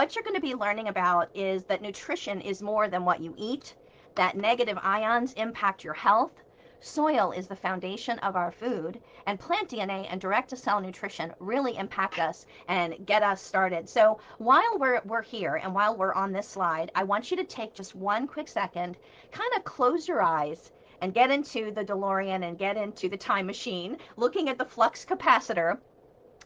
What you're going to be learning about is that nutrition is more than what you eat, that negative ions impact your health, soil is the foundation of our food, and plant DNA and direct-to-cell nutrition really impact us and get us started. So while we're here and while we're on this slide, I want you to take just one quick second, kind of close your eyes, and get into the DeLorean and get into the time machine, looking at the flux capacitor.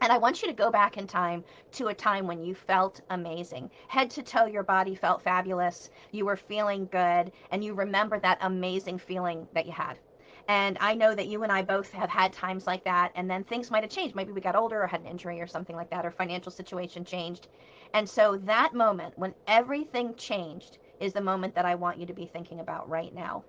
And I want you to go back in time to a time when you felt amazing. Head to toe, your body felt fabulous. You were feeling good, and you remember that amazing feeling that you had. And I know that you and I both have had times like that, and then things might have changed. Maybe we got older or had an injury or something like that, or financial situation changed. And so that moment when everything changed is the moment that I want you to be thinking about right now,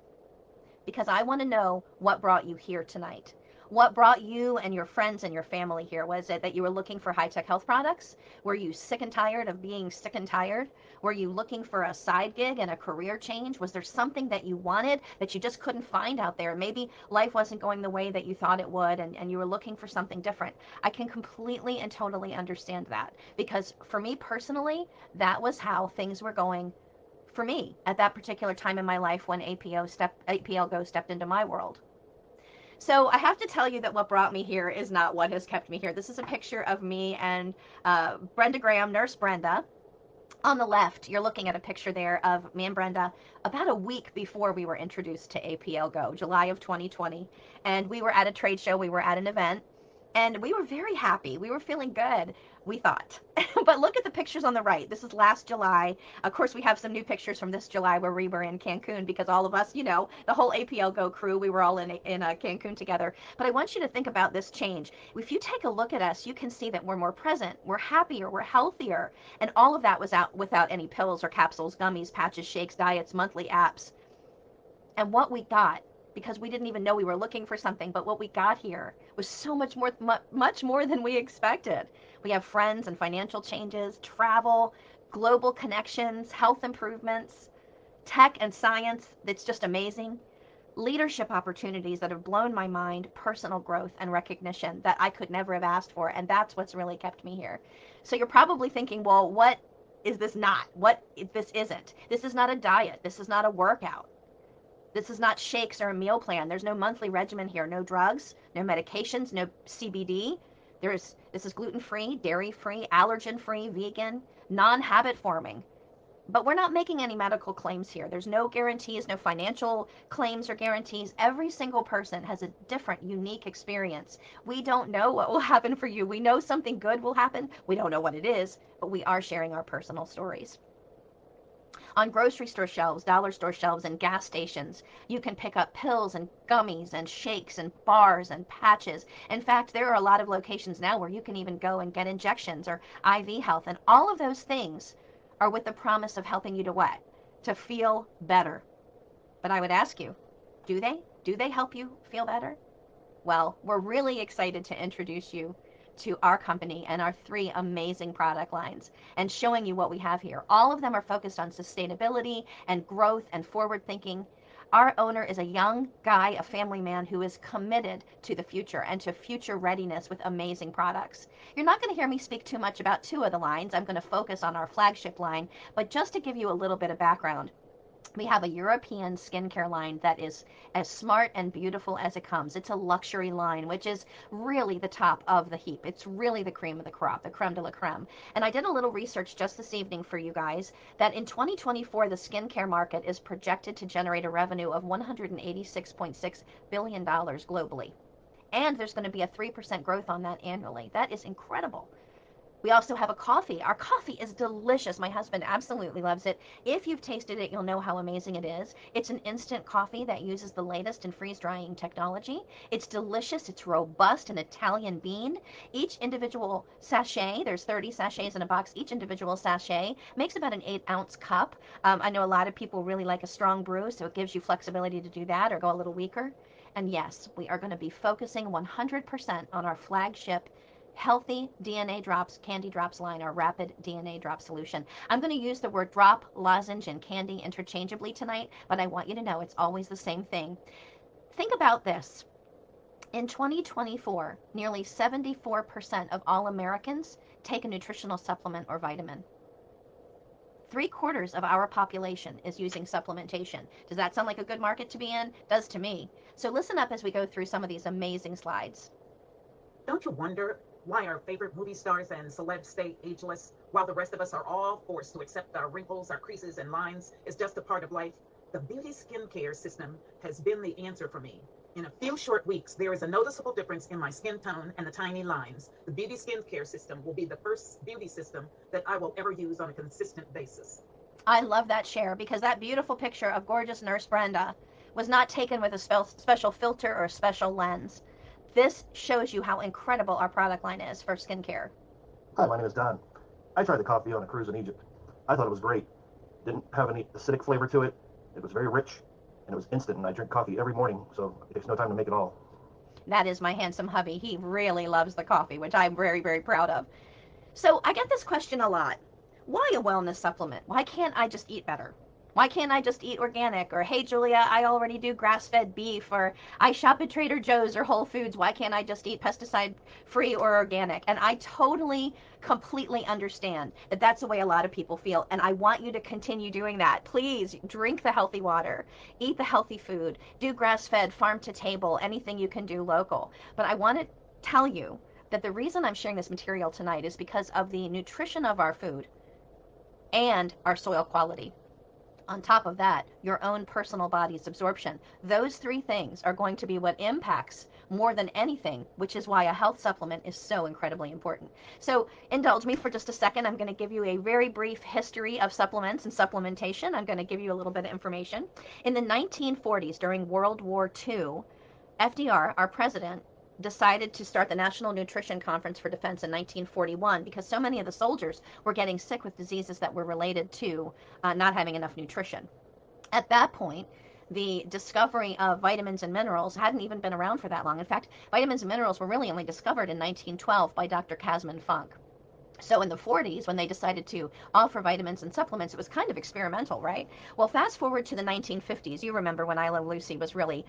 because I want to know what brought you here tonight. What brought you and your friends and your family here? Was it that you were looking for high-tech health products? Were you sick and tired of being sick and tired? Were you looking for a side gig and a career change? Was there something that you wanted that you just couldn't find out there? Maybe life wasn't going the way that you thought it would, and you were looking for something different. I can completely and totally understand that, because for me personally, that was how things were going for me at that particular time in my life when APLGO stepped into my world. So I have to tell you that what brought me here is not what has kept me here. This is a picture of me and Brenda Graham, Nurse Brenda. On the left, you're looking at a picture there of me and Brenda about a week before we were introduced to APLGO, July of 2020. And we were at a trade show, we were at an event, and we were very happy. We were feeling good, we thought. But look at the pictures on the right. This is last July. Of course, we have some new pictures from this July where we were in Cancun, because all of us, the whole APLGO crew, we were all in Cancun together. But I want you to think about this change. If you take a look at us, you can see that we're more present, we're happier, we're healthier. And all of that was out without any pills or capsules, gummies, patches, shakes, diets, monthly apps. And what we got, because we didn't even know we were looking for something, but what we got here was so much more than we expected. We have friends and financial changes, travel, global connections, health improvements, tech and science that's just amazing, leadership opportunities that have blown my mind, personal growth and recognition that I could never have asked for. And that's what's really kept me here. So you're probably thinking, well, what is this not? What if this isn't? This is not a diet. This is not a workout. This is not shakes or a meal plan. There's no monthly regimen here. No drugs, no medications, no CBD. This is gluten-free, dairy-free, allergen-free, vegan, non-habit forming. But we're not making any medical claims here. There's no guarantees, no financial claims or guarantees. Every single person has a different, unique experience. We don't know what will happen for you. We know something good will happen. We don't know what it is, but we are sharing our personal stories. On grocery store shelves, dollar store shelves, and gas stations, you can pick up pills and gummies and shakes and bars and patches. In fact, there are a lot of locations now where you can even go and get injections or IV health. And all of those things are with the promise of helping you to what? To feel better. But I would ask you, do they? Do they help you feel better? Well, we're really excited to introduce you to our company and our 3 amazing product lines and showing you what we have here. All of them are focused on sustainability and growth and forward thinking. Our owner is a young guy, a family man who is committed to the future and to future readiness with amazing products. You're not going to hear me speak too much about 2 of the lines. I'm going to focus on our flagship line, but just to give you a little bit of background, we have a European skincare line that is as smart and beautiful as it comes. It's a luxury line, which is really the top of the heap. It's really the cream of the crop, the creme de la creme. And I did a little research just this evening for you guys that in 2024, the skincare market is projected to generate a revenue of $186.6 billion globally. And there's going to be a 3% growth on that annually. That is incredible. We also have a coffee. Our coffee is delicious. My husband absolutely loves it. If you've tasted it, you'll know how amazing it is. It's an instant coffee that uses the latest in freeze-drying technology. It's delicious. It's robust, an Italian bean. Each individual sachet, there's 30 sachets in a box, each individual sachet makes about an 8-ounce cup. I know a lot of people really like a strong brew, so it gives you flexibility to do that or go a little weaker. And yes, we are going to be focusing 100% on our flagship Healthy DNA Drops, Candy Drops line, our rapid DNA drop solution. I'm going to use the word drop, lozenge, and candy interchangeably tonight, but I want you to know it's always the same thing. Think about this. In 2024, nearly 74% of all Americans take a nutritional supplement or vitamin. 3/4 of our population is using supplementation. Does that sound like a good market to be in? Does to me. So listen up as we go through some of these amazing slides. Don't you wonder why our favorite movie stars and celebs stay ageless while the rest of us are all forced to accept our wrinkles, our creases, and lines is just a part of life? The beauty skincare system has been the answer for me. In a few short weeks, there is a noticeable difference in my skin tone and the tiny lines. The beauty skincare system will be the first beauty system that I will ever use on a consistent basis. I love that share because that beautiful picture of gorgeous Nurse Brenda was not taken with a special filter or a special lens. This shows you how incredible our product line is for skincare. Hi, my name is Don. I tried the coffee on a cruise in Egypt. I thought it was great. Didn't have any acidic flavor to it. It was very rich, and it was instant, and I drink coffee every morning, so it takes no time to make it all. That is my handsome hubby. He really loves the coffee, which I'm very, very proud of. So I get this question a lot. Why a wellness supplement? Why can't I just eat better? Why can't I just eat organic? Or, hey, Julia, I already do grass fed beef. Or, I shop at Trader Joe's or Whole Foods. Why can't I just eat pesticide free or organic? And I totally, completely understand that that's the way a lot of people feel. And I want you to continue doing that. Please drink the healthy water, eat the healthy food, do grass fed, farm to table, anything you can do local. But I want to tell you that the reason I'm sharing this material tonight is because of the nutrition of our food and our soil quality. On top of that, your own personal body's absorption. Those three things are going to be what impacts more than anything, which is why a health supplement is so incredibly important. So indulge me for just a second. I'm going to give you a very brief history of supplements and supplementation. I'm going to give you a little bit of information. In the 1940s, during World War II, FDR, our president, decided to start the National Nutrition Conference for Defense in 1941 because so many of the soldiers were getting sick with diseases that were related to not having enough nutrition. At that point, the discovery of vitamins and minerals hadn't even been around for that long. In fact, vitamins and minerals were really only discovered in 1912 by Dr. Casman Funk. So in the 40s, when they decided to offer vitamins and supplements, it was kind of experimental, right? Well, fast forward to the 1950s. You remember when Isla Lucy was really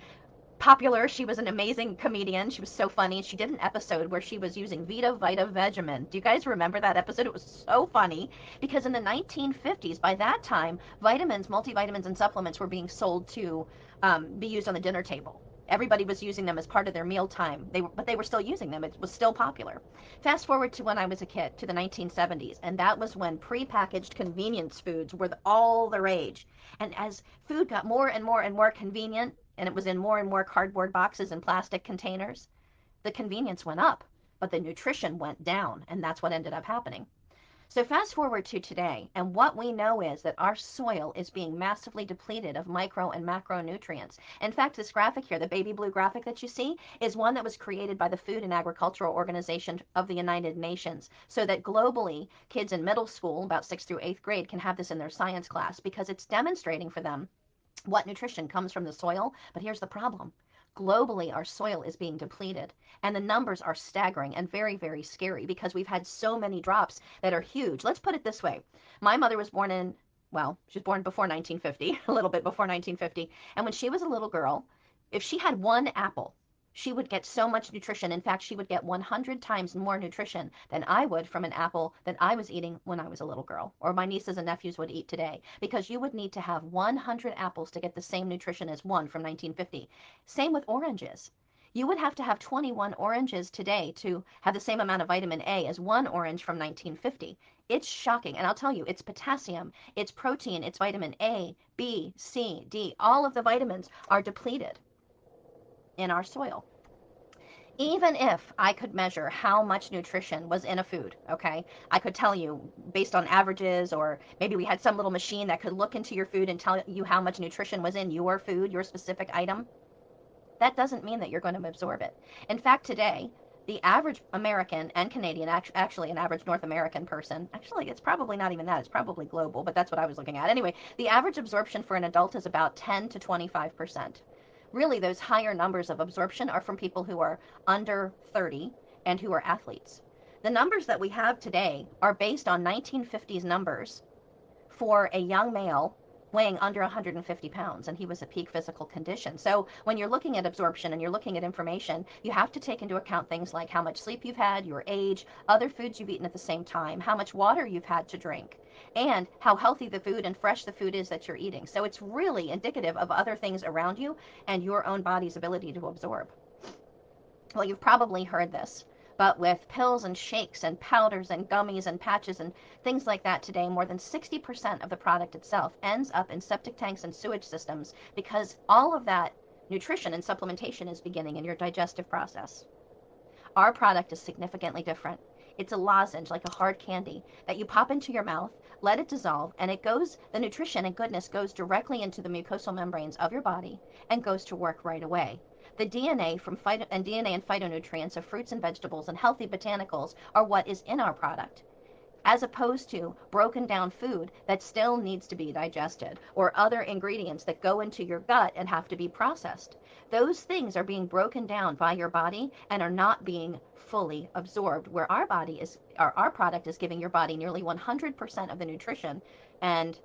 popular. She was an amazing comedian. She was so funny. She did an episode where she was using Vita Vita Vegemin. Do you guys remember that episode? It was so funny because in the 1950s, by that time, vitamins, multivitamins, and supplements were being sold to be used on the dinner table. Everybody was using them as part of their mealtime, but they were still using them. It was still popular. Fast forward to when I was a kid, to the 1970s, and that was when prepackaged convenience foods were all the rage. And as food got more and more and more convenient, and it was in more and more cardboard boxes and plastic containers, the convenience went up, but the nutrition went down, and that's what ended up happening. So fast forward to today, and what we know is that our soil is being massively depleted of micro and macronutrients. In fact, this graphic here, the baby blue graphic that you see, is one that was created by the Food and Agricultural Organization of the United Nations, so that globally, kids in middle school, about 6th through 8th grade, can have this in their science class because it's demonstrating for them what nutrition comes from the soil. But here's the problem. Globally, our soil is being depleted, and the numbers are staggering and very, very scary because we've had so many drops that are huge. Let's put it this way. My mother was born in, well, she was born before 1950, a little bit before 1950. And when she was a little girl, if she had one apple, she would get so much nutrition. In fact, she would get 100 times more nutrition than I would from an apple that I was eating when I was a little girl, or my nieces and nephews would eat today, because you would need to have 100 apples to get the same nutrition as one from 1950. Same with oranges. You would have to have 21 oranges today to have the same amount of vitamin A as one orange from 1950. It's shocking. And I'll tell you, it's potassium, it's protein, it's vitamin A, B, C, D. All of the vitamins are depleted in our soil. Even if I could measure how much nutrition was in a food, okay, I could tell you based on averages, or maybe we had some little machine that could look into your food and tell you how much nutrition was in your food, your specific item, that doesn't mean that you're going to absorb it. In fact, today, the average American and Canadian, actually an average North American person, actually it's probably not even that, it's probably global, but that's what I was looking at. Anyway, the average absorption for an adult is about 10 to 25%. Really, those higher numbers of absorption are from people who are under 30 and who are athletes. The numbers that we have today are based on 1950s numbers for a young male weighing under 150 pounds, and he was at peak physical condition. So when you're looking at absorption and you're looking at information, you have to take into account things like how much sleep you've had, your age, other foods you've eaten at the same time, how much water you've had to drink, and how healthy the food and fresh the food is that you're eating. So it's really indicative of other things around you and your own body's ability to absorb. Well, you've probably heard this, but with pills and shakes and powders and gummies and patches and things like that today, more than 60% of the product itself ends up in septic tanks and sewage systems because all of that nutrition and supplementation is beginning in your digestive process. Our product is significantly different. It's a lozenge, like a hard candy, that you pop into your mouth, let it dissolve, and the nutrition and goodness goes directly into the mucosal membranes of your body and goes to work right away. The DNA and phytonutrients of fruits and vegetables and healthy botanicals are what is in our product, as opposed to broken down food that still needs to be digested, or other ingredients that go into your gut and have to be processed. Those things are being broken down by your body and are not being fully absorbed, where our product is giving your body nearly 100% of the nutrition and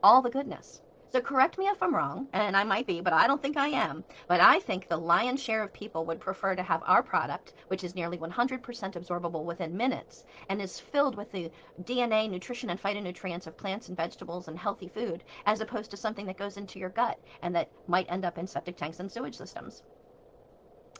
all the goodness. So correct me if I'm wrong, and I might be, but I don't think I am. But I think the lion's share of people would prefer to have our product, which is nearly 100% absorbable within minutes and is filled with the DNA, nutrition, and phytonutrients of plants and vegetables and healthy food, as opposed to something that goes into your gut and that might end up in septic tanks and sewage systems.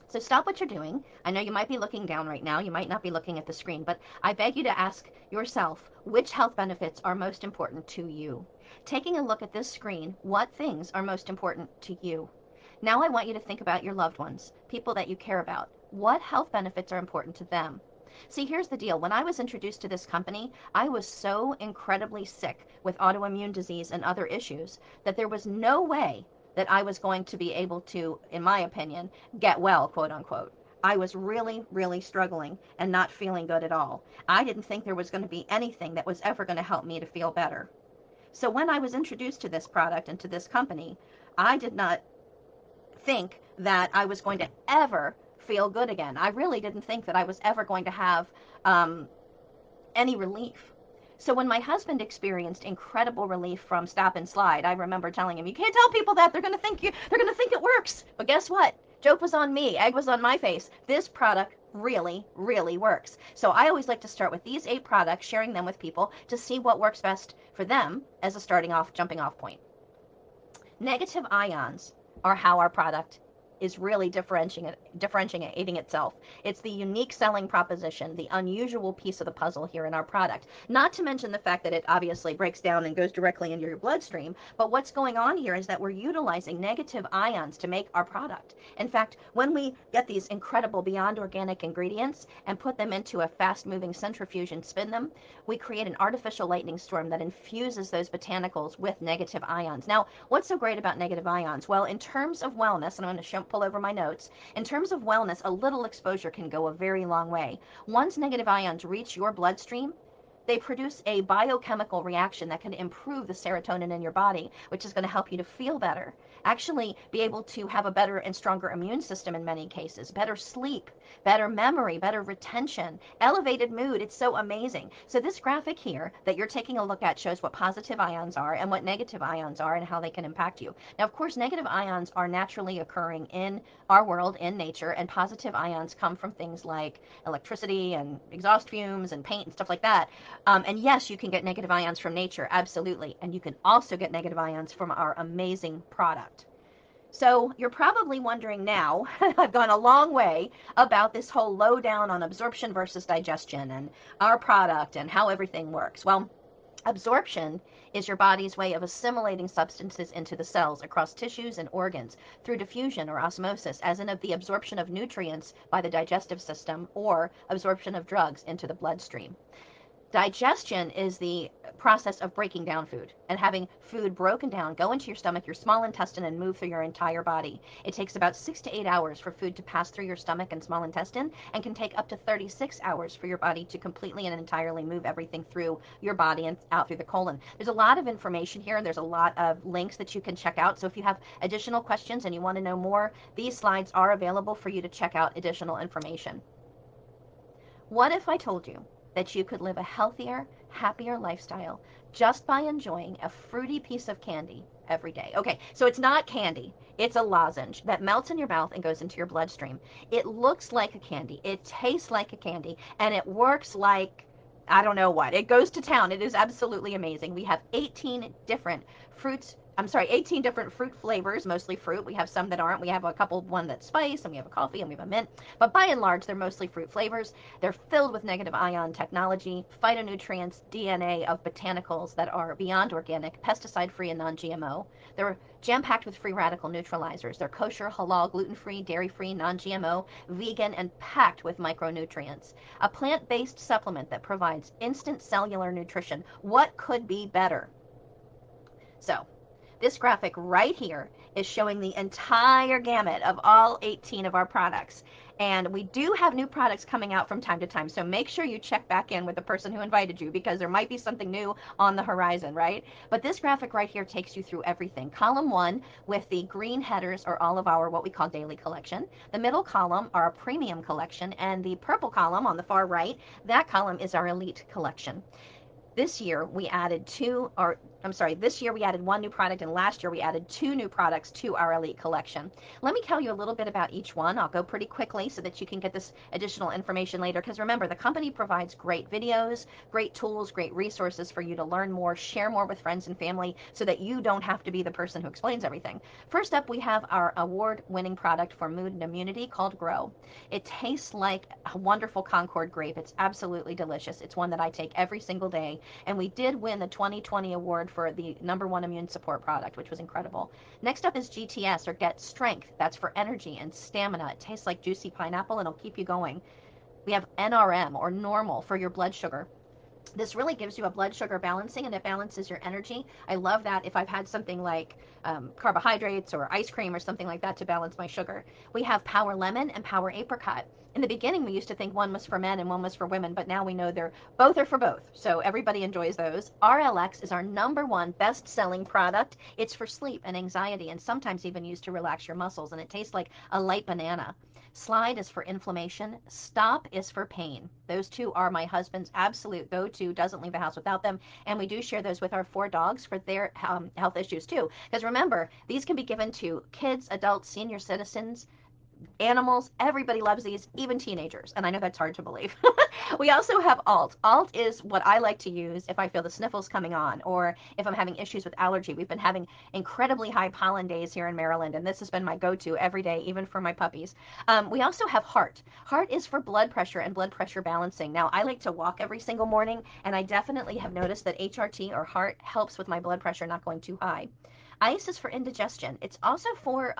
So stop what you're doing. I know you might be looking down right now. You might not be looking at the screen, but I beg you to ask yourself which health benefits are most important to you. Taking a look at this screen, what things are most important to you? Now I want you to think about your loved ones, people that you care about. What health benefits are important to them? See, here's the deal. When I was introduced to this company, I was so incredibly sick with autoimmune disease and other issues that there was no way that I was going to be able to, in my opinion, get well, quote unquote. I was really, really struggling and not feeling good at all. I didn't think there was going to be anything that was ever going to help me to feel better. So when I was introduced to this product and to this company, I did not think that I was going to ever feel good again. I really didn't think that I was ever going to have any relief. So when my husband experienced incredible relief from Stop and Slide, I remember telling him, "You can't tell people that. They're going to think it works." But guess what? Joke was on me. Egg was on my face. This product really, really works. So I always like to start with these 8 products, sharing them with people to see what works best for them as a jumping off point. Negative ions are how our product is really differentiating itself. It's the unique selling proposition, the unusual piece of the puzzle here in our product. Not to mention the fact that it obviously breaks down and goes directly into your bloodstream, but what's going on here is that we're utilizing negative ions to make our product. In fact, when we get these incredible beyond organic ingredients and put them into a fast-moving centrifuge and spin them, we create an artificial lightning storm that infuses those botanicals with negative ions. Now, what's so great about negative ions? Well, in terms of wellness, and I'm going to pull over my notes, in terms of wellness, a little exposure can go a very long way. Once negative ions reach your bloodstream, they produce a biochemical reaction that can improve the serotonin in your body, which is going to help you to feel better, actually be able to have a better and stronger immune system in many cases, better sleep, better memory, better retention, elevated mood. It's so amazing. So this graphic here that you're taking a look at shows what positive ions are and what negative ions are and how they can impact you. Now, of course, negative ions are naturally occurring in our world, in nature, and positive ions come from things like electricity and exhaust fumes and paint and stuff like that. And yes, you can get negative ions from nature, absolutely. And you can also get negative ions from our amazing product. So you're probably wondering now, I've gone a long way about this whole lowdown on absorption versus digestion and our product and how everything works. Well, absorption is your body's way of assimilating substances into the cells across tissues and organs through diffusion or osmosis, as in the absorption of nutrients by the digestive system or absorption of drugs into the bloodstream. Digestion is the process of breaking down food and having food broken down, go into your stomach, your small intestine, and move through your entire body. It takes about 6 to 8 hours for food to pass through your stomach and small intestine, and can take up to 36 hours for your body to completely and entirely move everything through your body and out through the colon. There's a lot of information here, and there's a lot of links that you can check out. So if you have additional questions and you want to know more, these slides are available for you to check out additional information. What if I told you that you could live a healthier, happier lifestyle just by enjoying a fruity piece of candy every day. Okay, so it's not candy. It's a lozenge that melts in your mouth and goes into your bloodstream. It looks like a candy. It tastes like a candy. And it works like I don't know what. It goes to town. It is absolutely amazing. We have 18 different fruits. I'm sorry, 18 different fruit flavors, mostly fruit. We have some that aren't. We have a couple, one that's spice, and we have a coffee, and we have a mint. But by and large, they're mostly fruit flavors. They're filled with negative ion technology, phytonutrients, DNA of botanicals that are beyond organic, pesticide-free, and non-GMO. They're jam-packed with free radical neutralizers. They're kosher, halal, gluten-free, dairy-free, non-GMO, vegan, and packed with micronutrients. A plant-based supplement that provides instant cellular nutrition. What could be better? So, this graphic right here is showing the entire gamut of all 18 of our products. And we do have new products coming out from time to time, so make sure you check back in with the person who invited you because there might be something new on the horizon, right? But this graphic right here takes you through everything. Column 1 with the green headers are all of our what we call daily collection. The middle column are a premium collection, and the purple column on the far right, that column is our elite collection. This year we added this year we added one new product, and last year we added 2 new products to our elite collection. Let me tell you a little bit about each one. I'll go pretty quickly so that you can get this additional information later, because remember, the company provides great videos, great tools, great resources for you to learn more, share more with friends and family so that you don't have to be the person who explains everything. First up, we have our award-winning product for mood and immunity called Grow. It tastes like a wonderful Concord grape. It's absolutely delicious. It's one that I take every single day, and we did win the 2020 award for the #1 immune support product, which was incredible. Next up is GTS, or Get Strength. That's for energy and stamina. It tastes like juicy pineapple and it'll keep you going. We have NRM, or Normal, for your blood sugar. This really gives you a blood sugar balancing, and it balances your energy. I love that if I've had something like carbohydrates or ice cream or something like that to balance my sugar. We have Power Lemon and Power Apricot. In the beginning, we used to think one was for men and one was for women, but now we know both are for both. So everybody enjoys those. RLX is our #1 best-selling product. It's for sleep and anxiety, and sometimes even used to relax your muscles, and it tastes like a light banana. Slide is for inflammation. Stop is for pain. Those two are my husband's absolute go-to, doesn't leave the house without them. And we do share those with our 4 dogs for their health issues too. Because remember, these can be given to kids, adults, senior citizens, animals. Everybody loves these, even teenagers. And I know that's hard to believe. We also have Alt. Alt is what I like to use if I feel the sniffles coming on, or if I'm having issues with allergy. We've been having incredibly high pollen days here in Maryland, and this has been my go-to every day, even for my puppies. We also have Heart. Heart is for blood pressure and blood pressure balancing. Now, I like to walk every single morning, and I definitely have noticed that HRT, or Heart, helps with my blood pressure not going too high. Ice is for indigestion. It's also for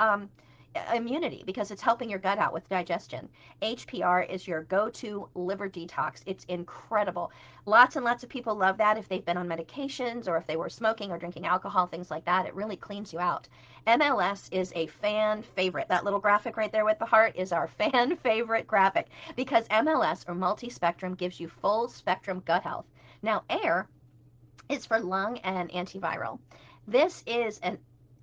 immunity because it's helping your gut out with digestion. HPR is your go-to liver detox. It's incredible. Lots and lots of people love that if they've been on medications or if they were smoking or drinking alcohol, things like that. It really cleans you out. MLS is a fan favorite. That little graphic right there with the heart is our fan favorite graphic because MLS, or multi-spectrum, gives you full spectrum gut health. Now, Air is for lung and antiviral. This is an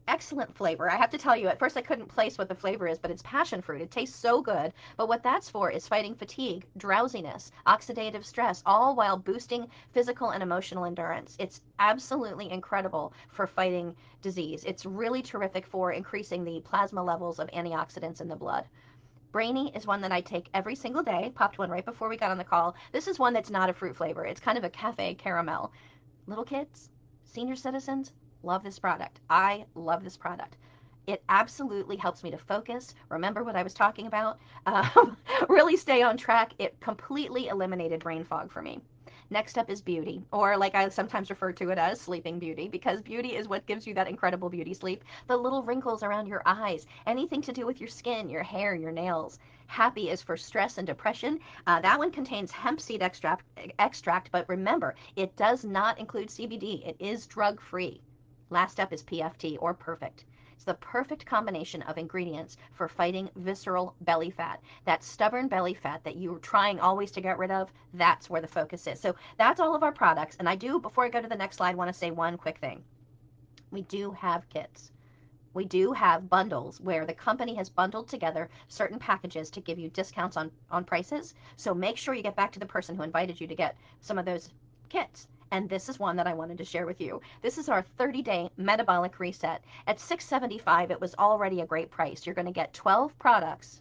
excellent flavor. I have to tell you, at first I couldn't place what the flavor is, but it's passion fruit. It tastes so good. But what that's for is fighting fatigue, drowsiness, oxidative stress, all while boosting physical and emotional endurance. It's absolutely incredible for fighting disease. It's really terrific for increasing the plasma levels of antioxidants in the blood. Brainy is one that I take every single day. Popped one right before we got on the call. This is one that's not a fruit flavor. It's kind of a cafe caramel. Little kids, senior citizens, love this product. I love this product. It absolutely helps me to focus, remember what I was talking about, really stay on track. It completely eliminated brain fog for me. Next up is Beauty, or like I sometimes refer to it as Sleeping Beauty, because beauty is what gives you that incredible beauty sleep. The little wrinkles around your eyes, anything to do with your skin, your hair, your nails. Happy is for stress and depression. That one contains hemp seed extract, but remember, it does not include CBD. It is drug-free. Last up is PFT, or Perfect. It's the perfect combination of ingredients for fighting visceral belly fat. That stubborn belly fat that you're trying always to get rid of, that's where the focus is. So that's all of our products. And I do, before I go to the next slide, want to say one quick thing. We do have kits. We do have bundles where the company has bundled together certain packages to give you discounts on prices. So make sure you get back to the person who invited you to get some of those kits. And this is one that I wanted to share with you. This is our 30-day metabolic reset. At $6.75, it was already a great price. You're going to get 12 products.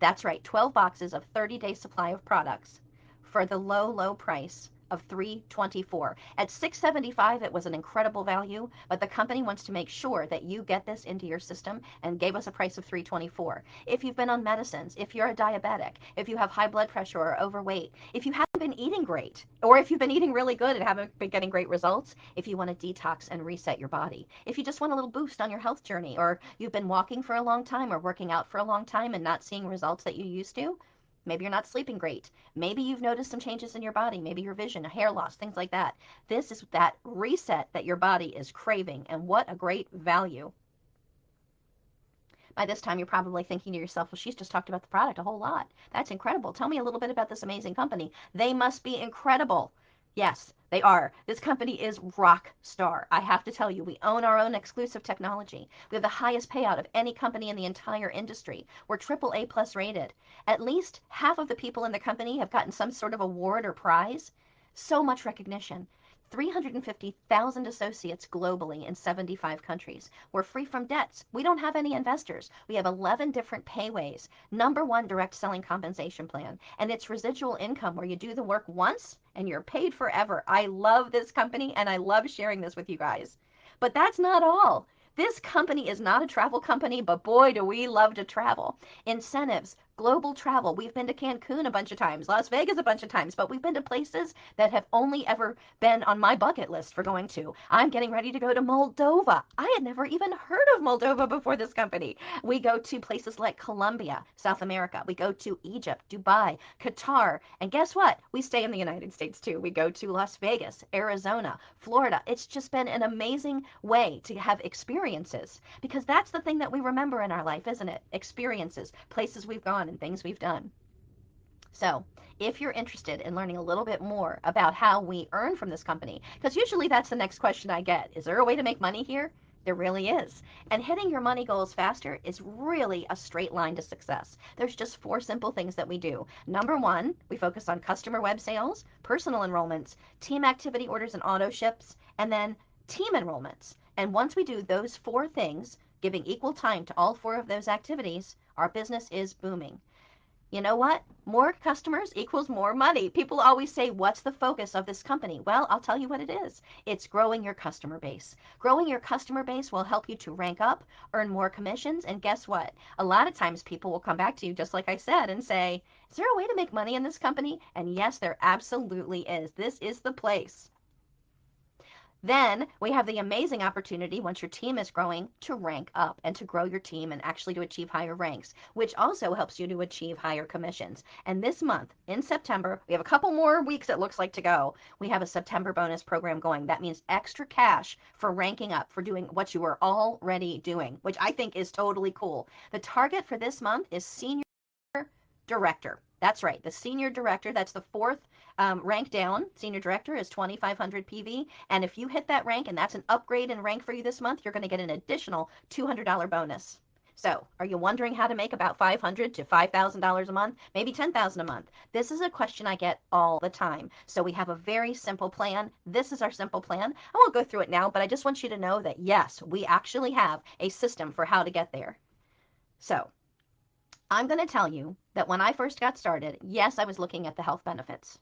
That's right, 12 boxes of 30-day supply of products for the low, low price of $3.24. At $6.75, it was an incredible value, but the company wants to make sure that you get this into your system and gave us a price of $3.24. If you've been on medicines, if you're a diabetic, if you have high blood pressure or overweight, if you haven't been eating great, or if you've been eating really good and haven't been getting great results, if you want to detox and reset your body, if you just want a little boost on your health journey, or you've been walking for a long time or working out for a long time and not seeing results that you used to, maybe you're not sleeping great. Maybe you've noticed some changes in your body, maybe your vision, hair loss, things like that. This is that reset that your body is craving, and what a great value. By this time, you're probably thinking to yourself, well, she's just talked about the product a whole lot. That's incredible. Tell me a little bit about this amazing company. They must be incredible. Yes, they are. This company is rock star. I have to tell you, we own our own exclusive technology. We have the highest payout of any company in the entire industry. We're AAA plus rated. At least half of the people in the company have gotten some sort of award or prize. So much recognition. 350,000 associates globally in 75 countries. We're free from debts. We don't have any investors. We have 11 different payways. #1 direct selling compensation plan. And it's residual income where you do the work once and you're paid forever. I love this company and I love sharing this with you guys. But that's not all. This company is not a travel company, but boy, do we love to travel. Incentives, global travel. We've been to Cancun a bunch of times, Las Vegas a bunch of times, but we've been to places that have only ever been on my bucket list for going to. I'm getting ready to go to Moldova. I had never even heard of Moldova before this company. We go to places like Colombia, South America. We go to Egypt, Dubai, Qatar. And guess what? We stay in the United States too. We go to Las Vegas, Arizona, Florida. It's just been an amazing way to have experiences, because that's the thing that we remember in our life, isn't it? Experiences, places we've gone and things we've done. So if you're interested in learning a little bit more about how we earn from this company, because usually that's the next question I get, is there a way to make money here? There really is. And hitting your money goals faster is really a straight line to success. There's just 4 simple things that we do. #1, we focus on customer web sales, personal enrollments, team activity orders and auto ships, and then team enrollments. And once we do those 4 things, giving equal time to all 4 of those activities, our business is booming. You know what? More customers equals more money. People always say, what's the focus of this company? Well, I'll tell you what it is. It's growing your customer base. Growing your customer base will help you to rank up, earn more commissions, and guess what? A lot of times people will come back to you, just like I said, and say, is there a way to make money in this company? And yes, there absolutely is. This is the place. Then we have the amazing opportunity, once your team is growing, to rank up and to grow your team and actually to achieve higher ranks, which also helps you to achieve higher commissions. And this month, in September, we have a couple more weeks it looks like to go. We have a September bonus program going. That means extra cash for ranking up, for doing what you are already doing, which I think is totally cool. The target for this month is senior director. That's right, the senior director. That's the 4th rank down. Senior director is 2,500 PV. And if you hit that rank, and that's an upgrade in rank for you this month, you're going to get an additional $200 bonus. So are you wondering how to make about $500 to $5,000 a month, maybe $10,000 a month? This is a question I get all the time. So we have a very simple plan. This is our simple plan. I won't go through it now, but I just want you to know that yes, we actually have a system for how to get there. So I'm going to tell you that when I first got started, yes, I was looking at the health benefits.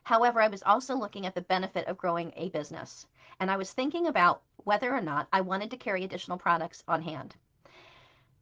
However, I was also looking at the benefit of growing a business. And I was thinking about whether or not I wanted to carry additional products on hand.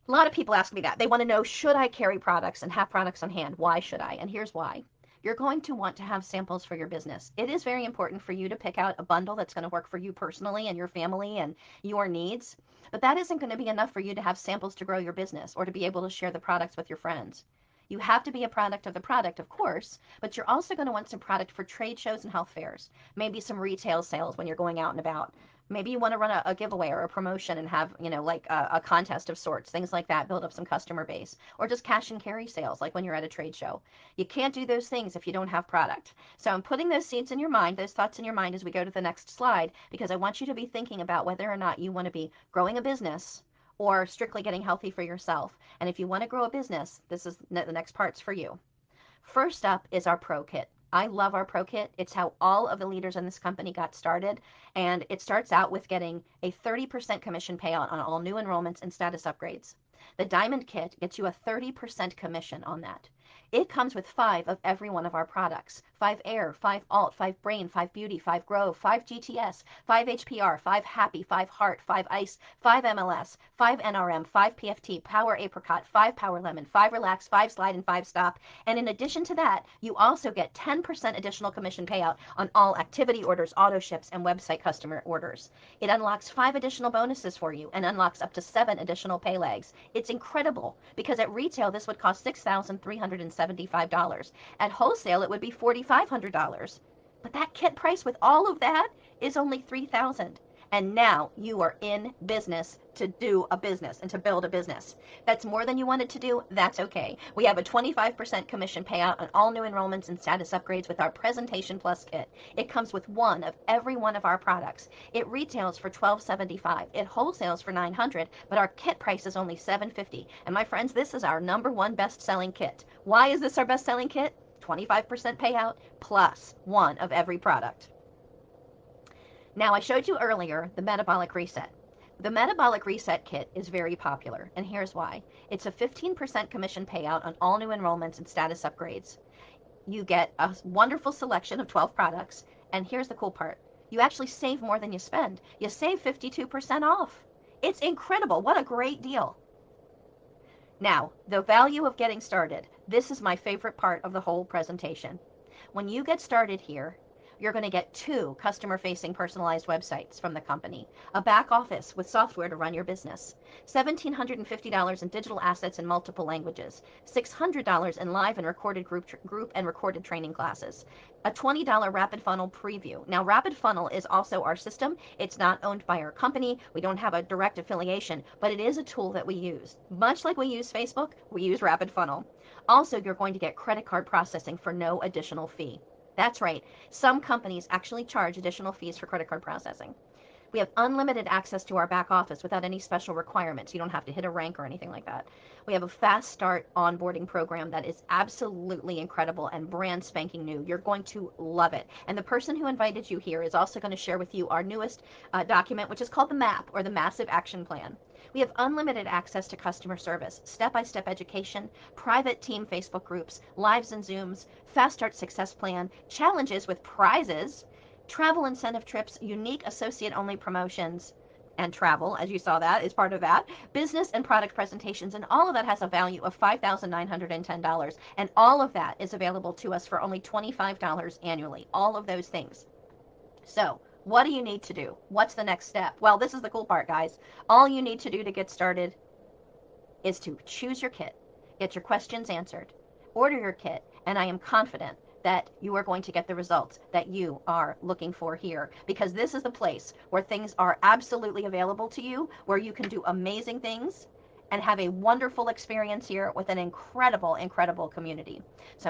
A lot of people ask me that. They want to know, should I carry products and have products on hand? Why should I? And here's why. You're going to want to have samples for your business. It is very important for you to pick out a bundle that's going to work for you personally and your family and your needs. But that isn't going to be enough for you to have samples to grow your business or to be able to share the products with your friends. You have to be a product of the product, of course, but you're also going to want some product for trade shows and health fairs. Maybe some retail sales when you're going out and about. Maybe you want to run a giveaway or a promotion and have, like a contest of sorts, things like that, build up some customer base. Or just cash and carry sales, like when you're at a trade show. You can't do those things if you don't have product. So I'm putting those seeds in your mind, those thoughts in your mind as we go to the next slide, because I want you to be thinking about whether or not you want to be growing a business or strictly getting healthy for yourself. And if you want to grow a business, this is the next parts for you. First up is our Pro Kit. I love our Pro Kit. It's how all of the leaders in this company got started. And it starts out with getting a 30% commission payout on all new enrollments and status upgrades. The Diamond Kit gets you a 30% commission on that. It comes with 5 of every one of our products: 5 Air, 5 Alt, 5 Brain, 5 Beauty, 5 Grow, 5 GTS, 5 HPR, 5 Happy, 5 Heart, 5 Ice, 5 MLS, 5 NRM, 5 PFT, Power Apricot, 5 Power Lemon, 5 Relax, 5 Slide, and 5 Stop. And in addition to that, you also get 10% additional commission payout on all activity orders, auto ships, and website customer orders. It unlocks 5 additional bonuses for you and unlocks up to 7 additional pay legs. It's incredible because at retail, this would cost $6,375. At wholesale, it would be $4,500. But that kit price with all of that is only $3,000. And now you are in business to do a business and to build a business. That's more than you wanted to do. That's okay. We have a 25% commission payout on all new enrollments and status upgrades with our Presentation Plus kit. It comes with 1 of every one of our products. It retails for $12.75. It wholesales for $900, but our kit price is only $750. And my friends, this is our #1 best-selling kit. Why is this our best-selling kit? 25% payout plus 1 of every product. Now, I showed you earlier the Metabolic Reset. The Metabolic Reset kit is very popular, and here's why. It's a 15% commission payout on all new enrollments and status upgrades. You get a wonderful selection of 12 products, and here's the cool part. You actually save more than you spend. You save 52% off. It's incredible. What a great deal. Now, the value of getting started. This is my favorite part of the whole presentation. When you get started here, you're going to get 2 customer-facing personalized websites from the company, a back office with software to run your business, $1,750 in digital assets in multiple languages, $600 in live and recorded group and recorded training classes, a $20 Rapid Funnel preview. Now, Rapid Funnel is also our system. It's not owned by our company. We don't have a direct affiliation, but it is a tool that we use. Much like we use Facebook, we use Rapid Funnel. Also, you're going to get credit card processing for no additional fee. That's right. Some companies actually charge additional fees for credit card processing. We have unlimited access to our back office without any special requirements. You don't have to hit a rank or anything like that. We have a fast start onboarding program that is absolutely incredible and brand spanking new. You're going to love it. And the person who invited you here is also going to share with you our newest document, which is called the MAP, or the Massive Action Plan. We have unlimited access to customer service, step-by-step education, private team Facebook groups, lives and Zooms, Fast Start Success Plan, challenges with prizes, travel incentive trips, unique associate-only promotions, and travel, as you saw that, is part of that, business and product presentations, and all of that has a value of $5,910, and all of that is available to us for only $25 annually, all of those things. So, what do you need to do? What's the next step? Well, this is the cool part, guys. All you need to do to get started is to choose your kit, get your questions answered, order your kit, and I am confident that you are going to get the results that you are looking for here, because this is the place where things are absolutely available to you, where you can do amazing things and have a wonderful experience here with an incredible, incredible community. So